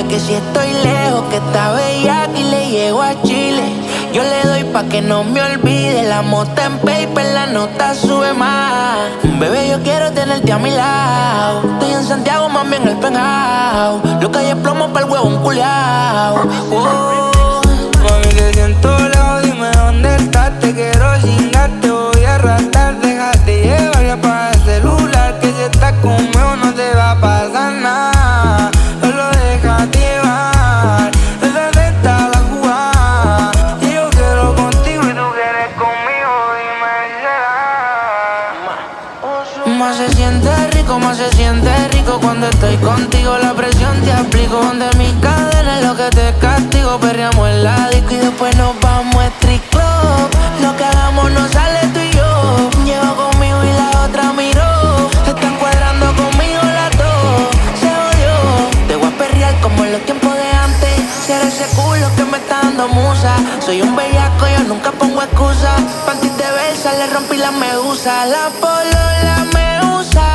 escribe que si estoy lejos, que está bellaca y le llego a Chile. Yo le doy pa' que no me olvide. La mota en paper, la nota sube más. Bebé, yo quiero tenerte a mi lado. Estoy en Santiago, mami, en el penthouse. Lo que hay es plomo pa'l huevón culiao. Mami, te siento lejos, dime dónde estás. Te quiero chingar, te voy a arrastrar. Déjate llevar y apaga el celular, que si estás conmigo no te va a pasar nada. Solo déjate llevar, esa está la jugada. Y yo quiero contigo y tú quieres conmigo, dime si será. Más se siente rico cuando estoy contigo. La presión te aplico, donde mi cadena es lo que te castigo. Perreamos en la disco y después nos vamos a street club. Lo que hagamos no sale tú y yo. Llevo conmigo y la otra miró. Están cuadrando conmigo las dos. Se odió. Te voy a perrear como en los tiempos de antes. Ser ese culo que me está dando musa. Soy un bellaco, yo nunca pongo excusa. Panties de versa, le rompí la medusa. La polola me usa.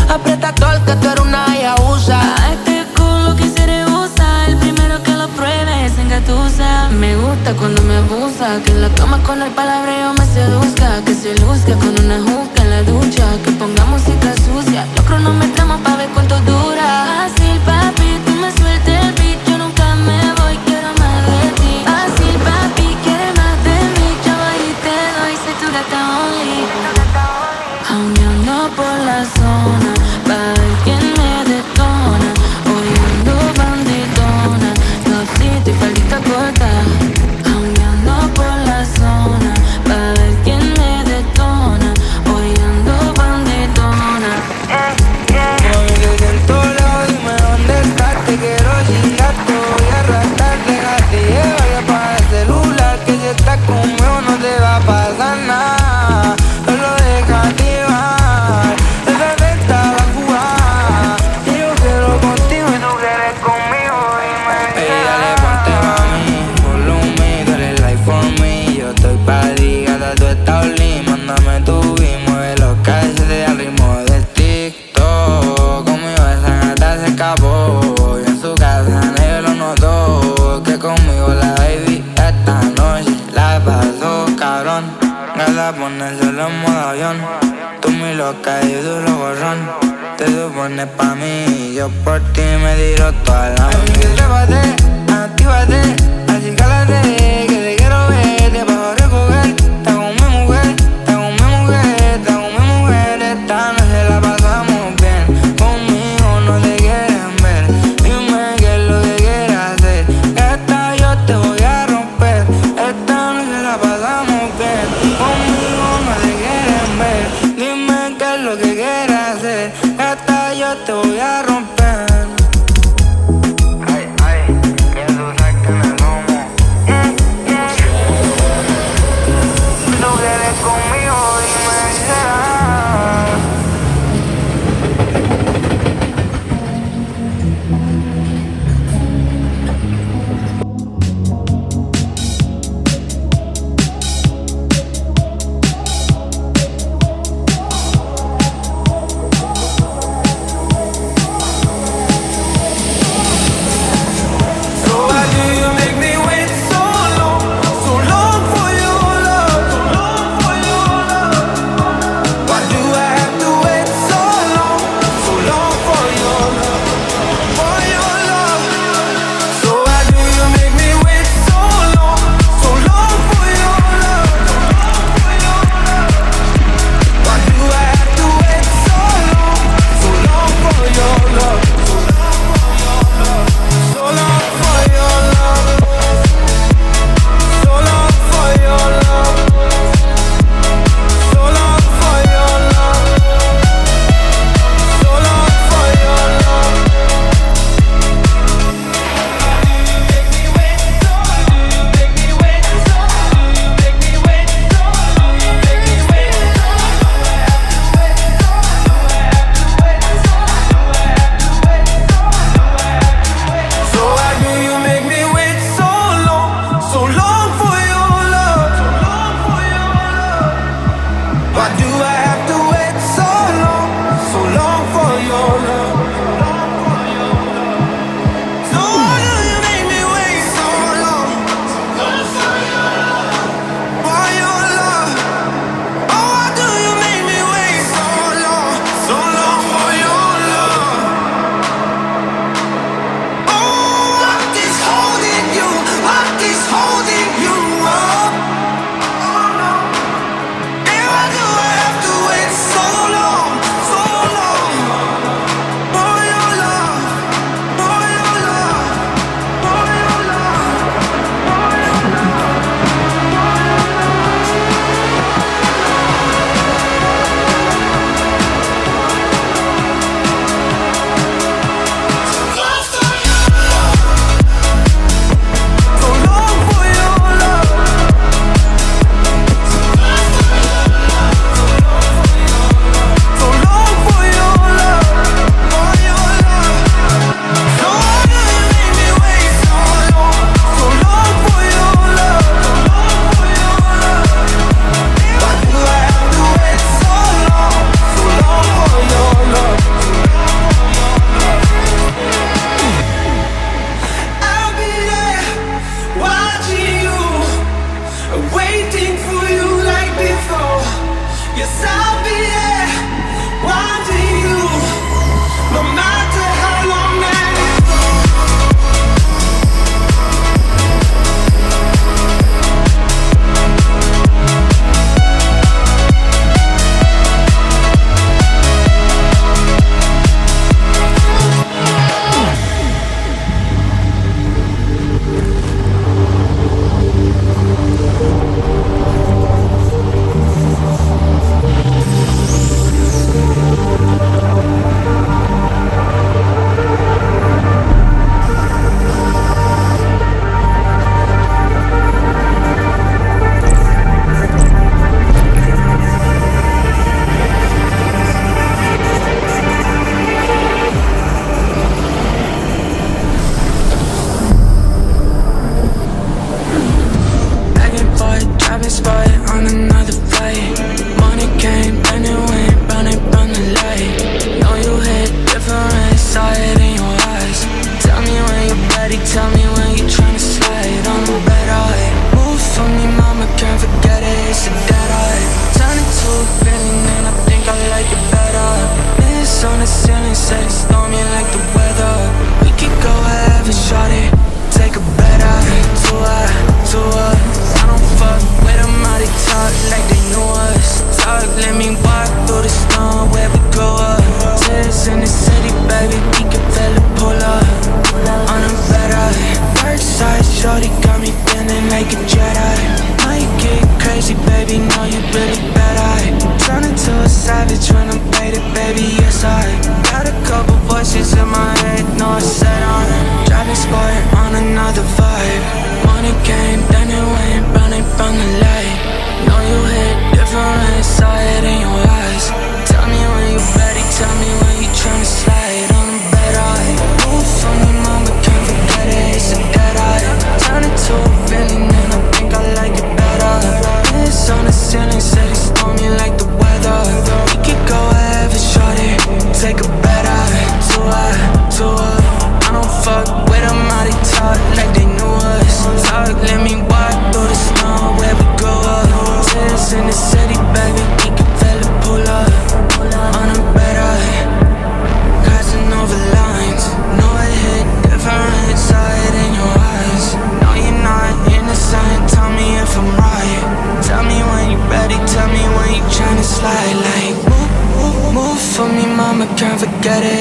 Aprieta todo que tú eres una yabusa. A este culo que se rehúsa, el primero que lo pruebe se engatusa. Me gusta cuando me abusa, que en la cama con el palabreo me seduzca. Que se luzca con una juca en la ducha. Que ponga música sucia, lo cronometramos pa' ver cuánto dura. Fácil papi, tú me sueltes el beat. Yo nunca me voy, quiero más de ti. Fácil papi, quieres más de mí. Yo voy y te doy, soy tu gata only. Jauneando por la zona, pa' ver quién me detona. Hoy ando bandidona, topsito y faldita corta. Jauneando por la zona, pa' ver quién me detona. Hoy ando bandidona. Mami, te siento lejos, dime dónde estás. Te quiero chingar, te voy a arrastrar. Déjate llevar y apaga el celular, que si estás conmigo no te va a pasar nada. Solo déjate llevar, esa está la jugada. Y yo quiero contigo y tú quieres conmigo, dime. Ey, dale, ponte mami, volumen, dale like for me. Yo estoy pa' ti, gata, tú estás lit. Mándame tu beat, mueve los calzones al ritmo del TikTok. Conmigo esa gata se escapó, y en su casa nadie lo notó. Que conmigo la baby esta noche la pasó cabrón. Gata, pone el solo en modo avión. Tú mi loca y tú lo gorrón. Te supones pa' mí, yo por ti me tiro toda la noche. Así que trépate, actívate, así cálate, que te quiero ver, te bajo recoger. Está con mi mujer, está con mi mujer, está con mi mujer. Esta noche la pasamos bien, conmigo no te quieren ver. Dime qué es lo que quieres hacer, esta yo te voy a romper. Esta noche la pasamos bien, conmigo no te quieren ver. Dime qué es lo que quieres hacer, esta yo te voy a romper. Ay, ay, que tú sabes que me como. Si tú quieres conmigo, dime si será.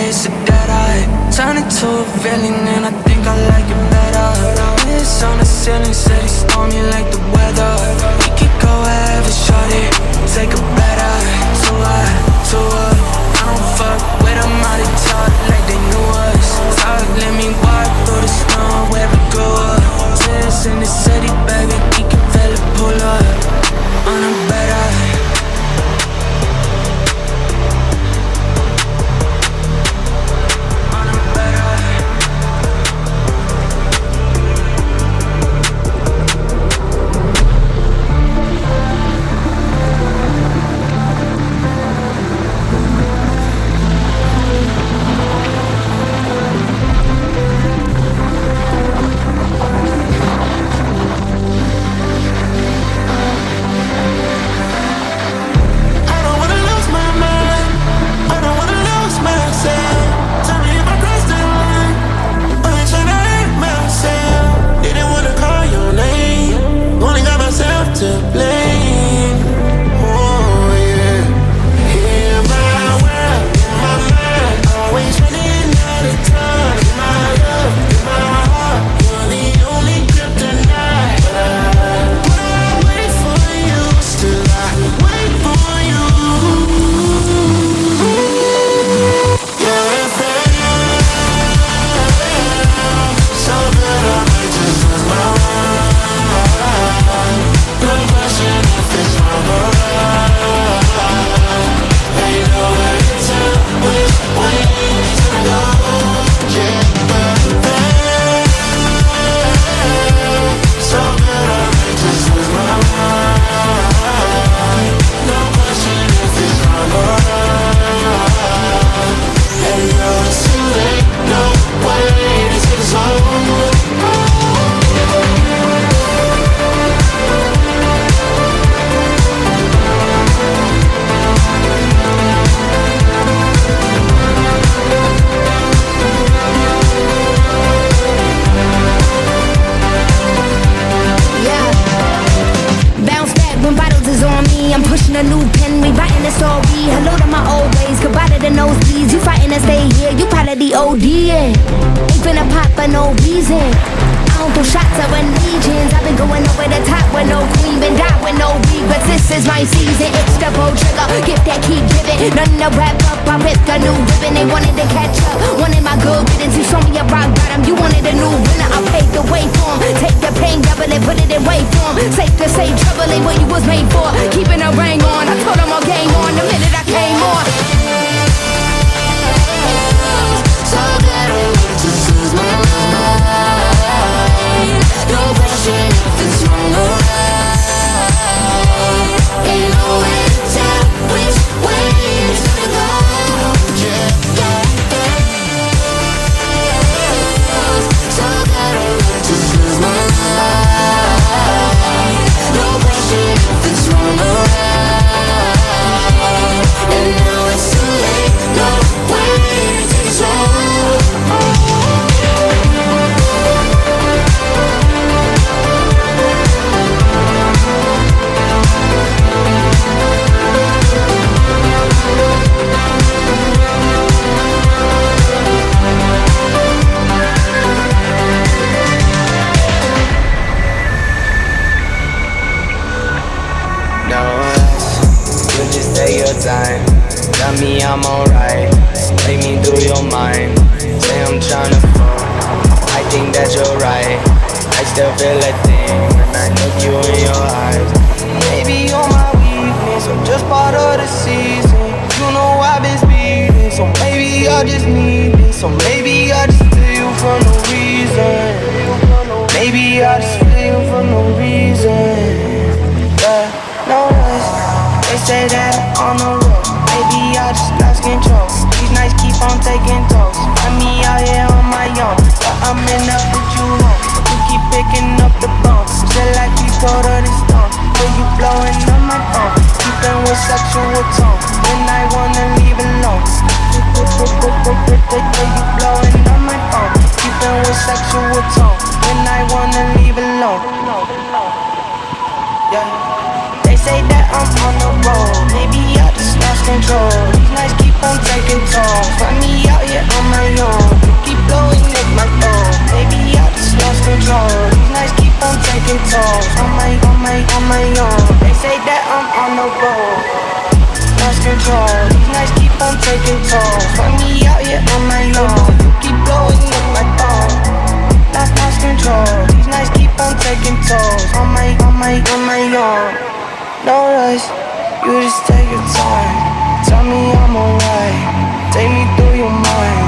it's a dead eye. Turn it to a villain and I think I like it better. It's on the ceiling, said it's stormy like the weather. We could go wherever, shorty, take a better. So what, so what? I don't fuck with them, how they talk like they knew us. Talk, let me walk through the snow where we grew up. Tears in the city, baby, we can feel it pull up. On a better. They say that I'm on the road, maybe I just lost control. These nights keep on on taking tolls. Find me out here on my own. Keep blowing up my phone. Maybe I just lost control. These nights keep on taking tolls. On my own. They say that I'm on the road. Lost control. These nights keep on taking tolls. Find me out here on my own. Keep blowing up my phone. Lost control. These nights keep on taking tolls. On my own. No rush. You just take your time. Tell me I'm alright. Take me through your mind.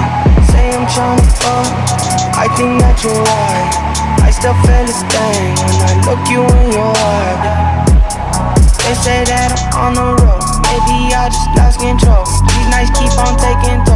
Say I'm tryna fuck. I think that you're right. I still feel this thing when I look you in your eye. They say that I'm on the road. Maybe I just lost control. These nights keep on taking toll.